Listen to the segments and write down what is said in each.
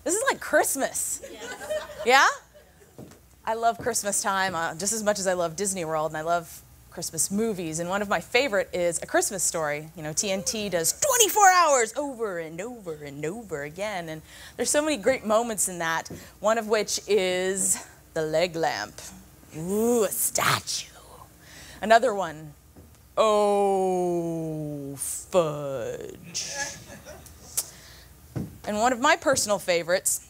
This is like Christmas. Yeah? I love Christmas time just as much as I love Disney World, and I love Christmas movies. And one of my favorite is A Christmas Story. You know, TNT does 24 hours over and over and over again. And there's so many great moments in that, one of which is the leg lamp. Ooh, a statue. Another one, oh, fudge. And one of my personal favorites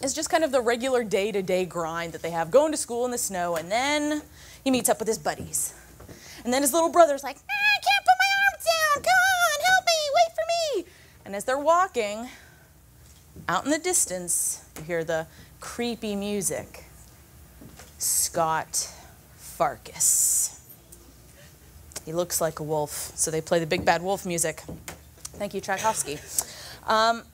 is just kind of the regular day-to-day grind that they have, going to school in the snow, and then he meets up with his buddies. And then his little brother's like, I can't put my arms down, come on, help me, wait for me. And as they're walking, out in the distance, you hear the creepy music. Scott Farkas. He looks like a wolf, so they play the big bad wolf music. Thank you, Tchaikovsky. And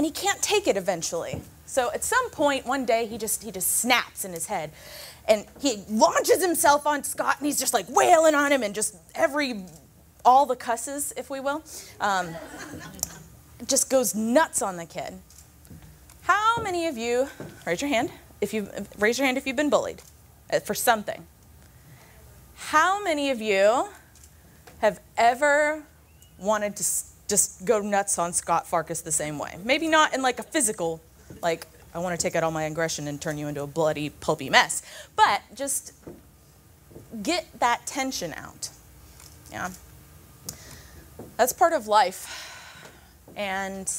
he can't take it eventually. So at some point, one day, he just snaps in his head. And he launches himself on Scott, and he's just like wailing on him, and just all the cusses, if we will. Just goes nuts on the kid. How many of you, raise your hand if you've been bullied for something. How many of you have ever wanted to just go nuts on Scott Farkas the same way? Maybe not in like a physical, like, I want to take out all my aggression and turn you into a bloody, pulpy mess. But just get that tension out. Yeah. That's part of life. And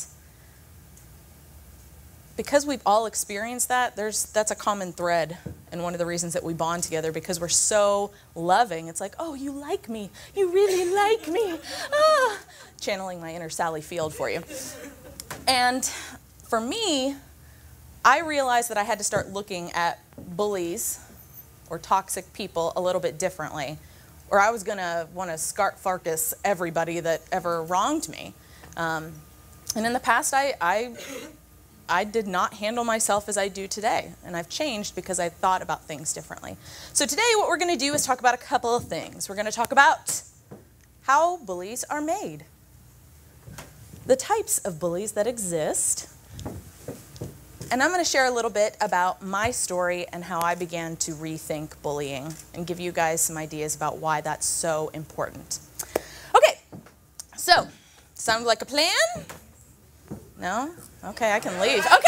because we've all experienced that, that's a common thread, and one of the reasons that we bond together, because we're so loving. It's like, oh, you like me. You really like me. Ah, channeling my inner Sally Field for you. And for me, I realized that I had to start looking at bullies or toxic people a little bit differently, or I was going to want to Scott Farkas everybody that ever wronged me. And in the past, I did not handle myself as I do today, and I've changed because I thought about things differently. So today what we're going to do is talk about a couple of things. We're going to talk about how bullies are made, the types of bullies that exist, and I'm going to share a little bit about my story and how I began to rethink bullying and give you guys some ideas about why that's so important. Okay, so sound like a plan? No? Okay, I can leave. Okay,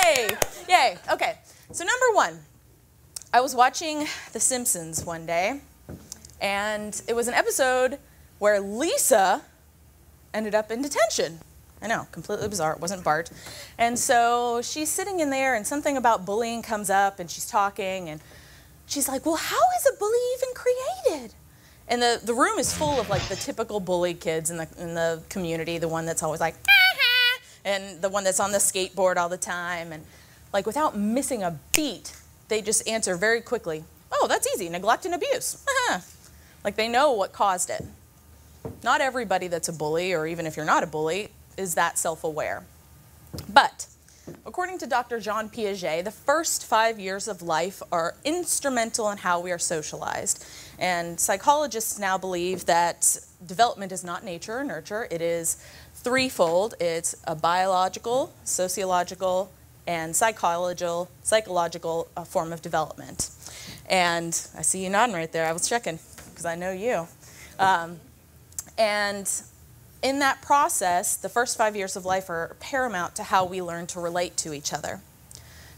yay! Yay, okay. So number one, I was watching The Simpsons one day, and it was an episode where Lisa ended up in detention. I know, completely bizarre. It wasn't Bart. And so she's sitting in there, and something about bullying comes up, and she's talking, and she's like, well, how is a bully even created? And the room is full of like the typical bully kids in the community, the one that's always like, and the one that's on the skateboard all the time. And like without missing a beat, they just answer very quickly, oh, that's easy, neglect and abuse. Like they know what caused it. Not everybody that's a bully, or even if you're not a bully, is that self-aware. But according to Dr. Jean Piaget, the first 5 years of life are instrumental in how we are socialized. And psychologists now believe that development is not nature or nurture. It is threefold. It's a biological, sociological, and psychological form of development. And I see you nodding right there. I was checking because I know you. And in that process, the first 5 years of life are paramount to how we learn to relate to each other.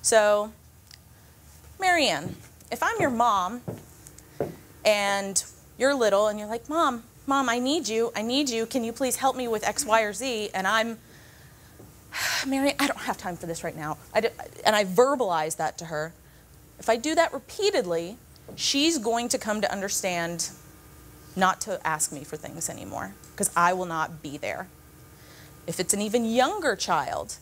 So, Marianne, if I'm your mom and you're little and you're like, Mom, I need you, can you please help me with X, Y, or Z? And I'm, Marianne, I don't have time for this right now. And I verbalize that to her. If I do that repeatedly, she's going to come to understand not to ask me for things anymore, because I will not be there. If it's an even younger child,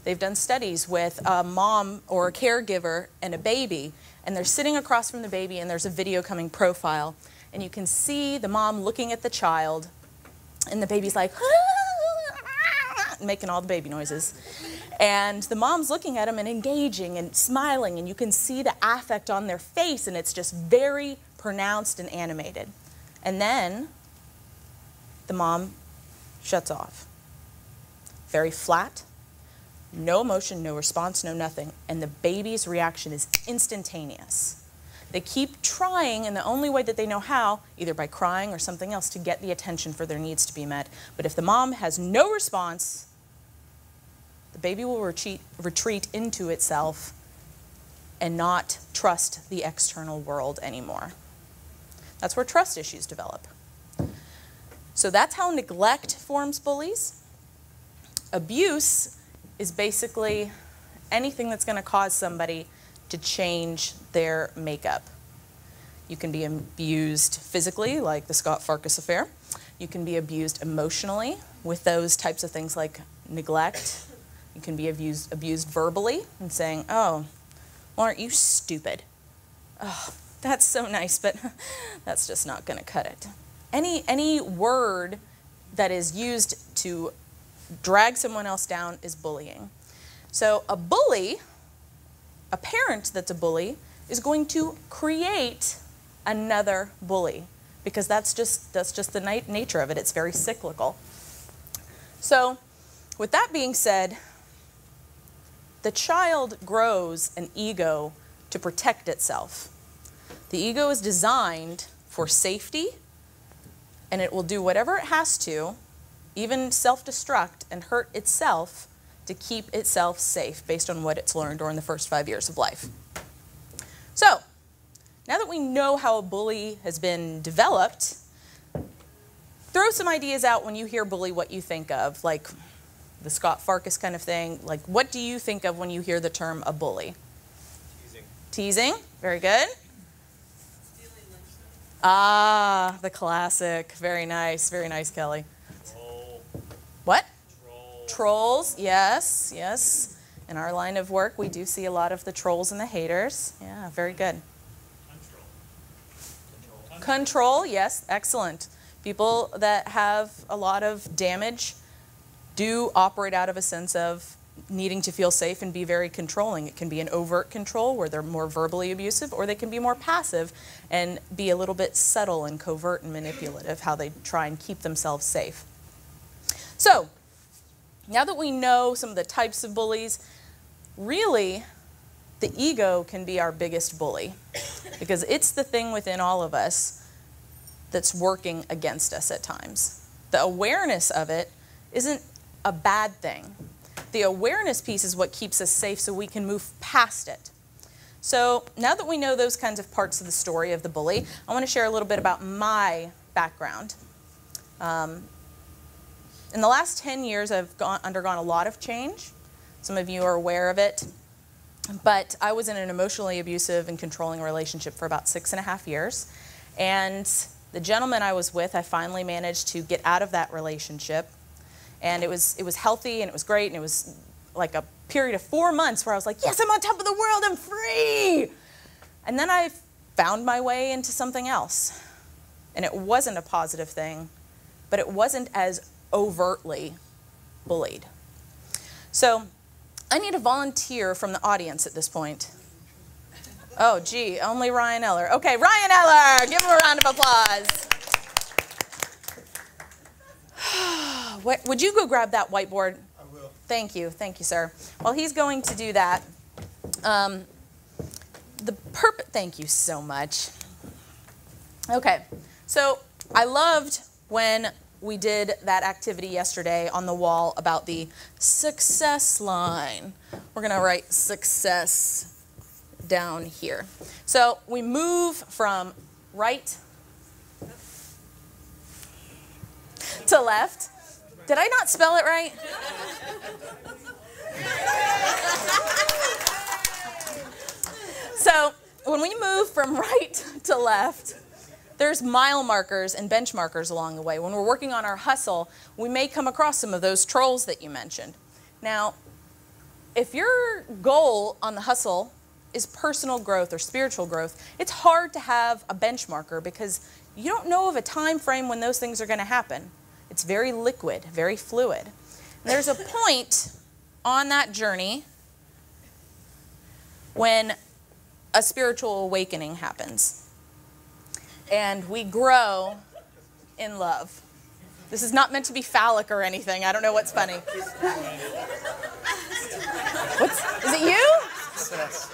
they've done studies with a mom or a caregiver and a baby, and they're sitting across from the baby, and there's a video coming profile, and you can see the mom looking at the child, and the baby's like, making all the baby noises. And the mom's looking at him and engaging and smiling, and you can see the affect on their face, and it's just very pronounced and animated. And then the mom shuts off. Very flat, No emotion, no response, no nothing. And the baby's reaction is instantaneous. They keep trying in the only way that they know how, either by crying or something else, to get the attention for their needs to be met. But if the mom has no response, the baby will retreat into itself and not trust the external world anymore. That's where trust issues develop. So that's how neglect forms bullies. Abuse is basically anything that's going to cause somebody to change their makeup. You can be abused physically, like the Scott Farkas affair. You can be abused emotionally with those types of things like neglect. You can be abused verbally and saying, oh, well, aren't you stupid? Oh, that's so nice, but that's just not going to cut it. Any word that is used to drag someone else down is bullying. So a bully, a parent that's a bully, is going to create another bully, because that's just the nature of it. It's very cyclical. So with that being said, the child grows an ego to protect itself. The ego is designed for safety, and it will do whatever it has to, even self-destruct and hurt itself, to keep itself safe based on what it's learned during the first 5 years of life. So, now that we know how a bully has been developed, throw some ideas out when you hear bully, what you think of, like the Scott Farkas kind of thing. Like, what do you think of when you hear the term a bully? Teasing. Teasing, very good. Stealing lunch. Ah, the classic. Very nice, Kelly. Troll. What? Troll. Trolls, yes, yes. In our line of work, we do see a lot of the trolls and the haters. Yeah, very good. Control, yes, excellent. People that have a lot of damage do operate out of a sense of needing to feel safe and be very controlling. It can be an overt control where they're more verbally abusive, or they can be more passive and be a little bit subtle and covert and manipulative, how they try and keep themselves safe. So, now that we know some of the types of bullies, really, the ego can be our biggest bully, because it's the thing within all of us that's working against us at times. The awareness of it isn't a bad thing. The awareness piece is what keeps us safe so we can move past it. So now that we know those kinds of parts of the story of the bully, I want to share a little bit about my background. In the last 10 years, I've undergone a lot of change. Some of you are aware of it. But I was in an emotionally abusive and controlling relationship for about 6.5 years. And the gentleman I was with, I finally managed to get out of that relationship. And it was healthy, and it was great, and it was like a period of 4 months where I was like, yes, I'm on top of the world, I'm free! And then I found my way into something else. And it wasn't a positive thing, but it wasn't as overtly bullied. So I need a volunteer from the audience at this point. Oh, gee, only Ryan Eller. Okay, Ryan Eller, give him a round of applause. Would you go grab that whiteboard? I will. Thank you, sir. While he's going to do that, thank you so much. Okay, so I loved when we did that activity yesterday on the wall about the success line. We're gonna write success down here. So we move from right to left. Did I not spell it right? So when we move from right to left, there's mile markers and bench markers along the way. When we're working on our hustle, we may come across some of those trolls that you mentioned. Now, if your goal on the hustle is personal growth or spiritual growth, it's hard to have a bench marker because you don't know of a time frame when those things are going to happen. It's very liquid, very fluid. And there's a point on that journey when a spiritual awakening happens. And we grow in love. This is not meant to be phallic or anything. I don't know what's funny. Is it you? Success.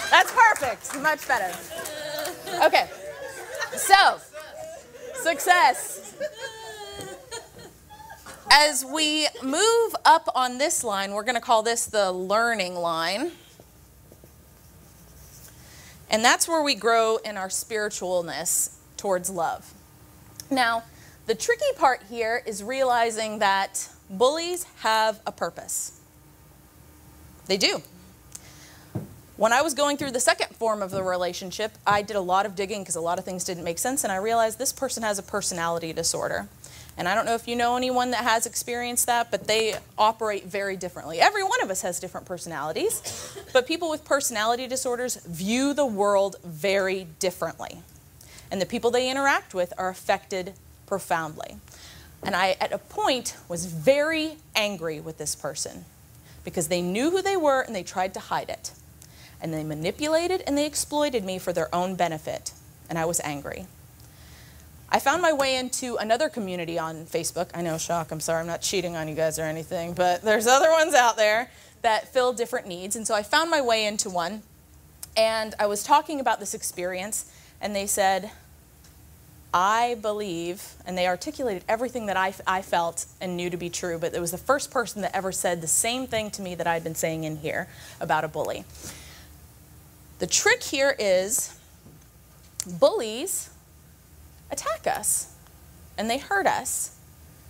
That's perfect. Much better. Okay. So, success. As we move up on this line, we're going to call this the learning line. And that's where we grow in our spiritualness towards love. Now, the tricky part here is realizing that bullies have a purpose. They do. When I was going through the second form of the relationship, I did a lot of digging because a lot of things didn't make sense, and I realized this person has a personality disorder. And I don't know if you know anyone that has experienced that, but they operate very differently. Every one of us has different personalities, but people with personality disorders view the world very differently. And the people they interact with are affected profoundly. And I, at a point, was very angry with this person because they knew who they were and they tried to hide it. And they manipulated and they exploited me for their own benefit. And I was angry. I found my way into another community on Facebook. I know, shock, I'm sorry, I'm not cheating on you guys or anything, but there's other ones out there that fill different needs. And so I found my way into one, and I was talking about this experience, and they said, I believe, and they articulated everything that I felt and knew to be true, but it was the first person that ever said the same thing to me that I'd been saying in here about a bully. The trick here is bullies attack us and they hurt us,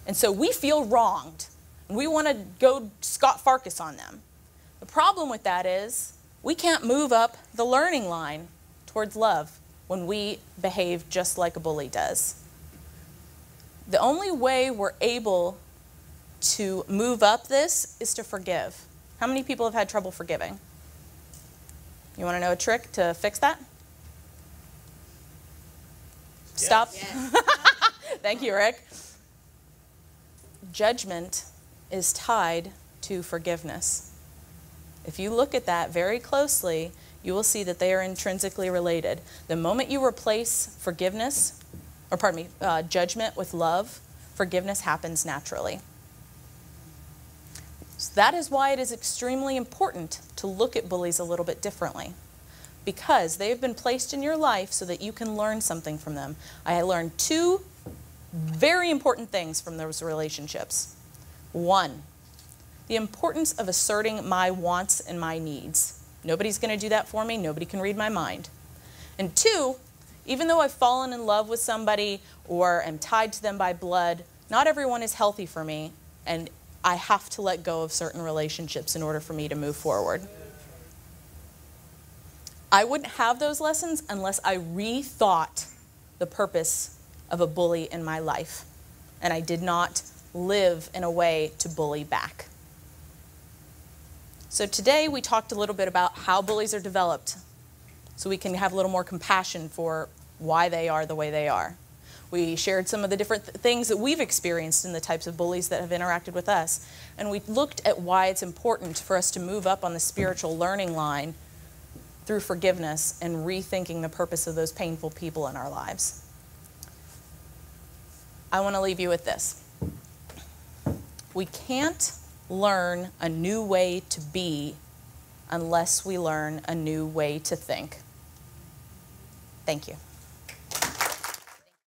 and so we feel wronged and we want to go Scott Farkas on them. The problem with that is we can't move up the learning line towards love when we behave just like a bully does. The only way we're able to move up this is to forgive. How many people have had trouble forgiving? You want to know a trick to fix that? Stop. Yes. Thank you, Rick. Judgment is tied to forgiveness. If you look at that very closely, you will see that they are intrinsically related. The moment you replace forgiveness, or pardon me, judgment with love, forgiveness happens naturally. So that is why it is extremely important to look at bullies a little bit differently, because they have been placed in your life so that you can learn something from them. I learned two very important things from those relationships. One, the importance of asserting my wants and my needs. Nobody's going to do that for me. Nobody can read my mind. And two, even though I've fallen in love with somebody or am tied to them by blood, not everyone is healthy for me, and I have to let go of certain relationships in order for me to move forward. I wouldn't have those lessons unless I rethought the purpose of a bully in my life, and I did not live in a way to bully back. So today we talked a little bit about how bullies are developed so we can have a little more compassion for why they are the way they are. We shared some of the different things that we've experienced in the types of bullies that have interacted with us, and we looked at why it's important for us to move up on the spiritual learning line through forgiveness and rethinking the purpose of those painful people in our lives. I want to leave you with this. We can't learn a new way to be unless we learn a new way to think. Thank you.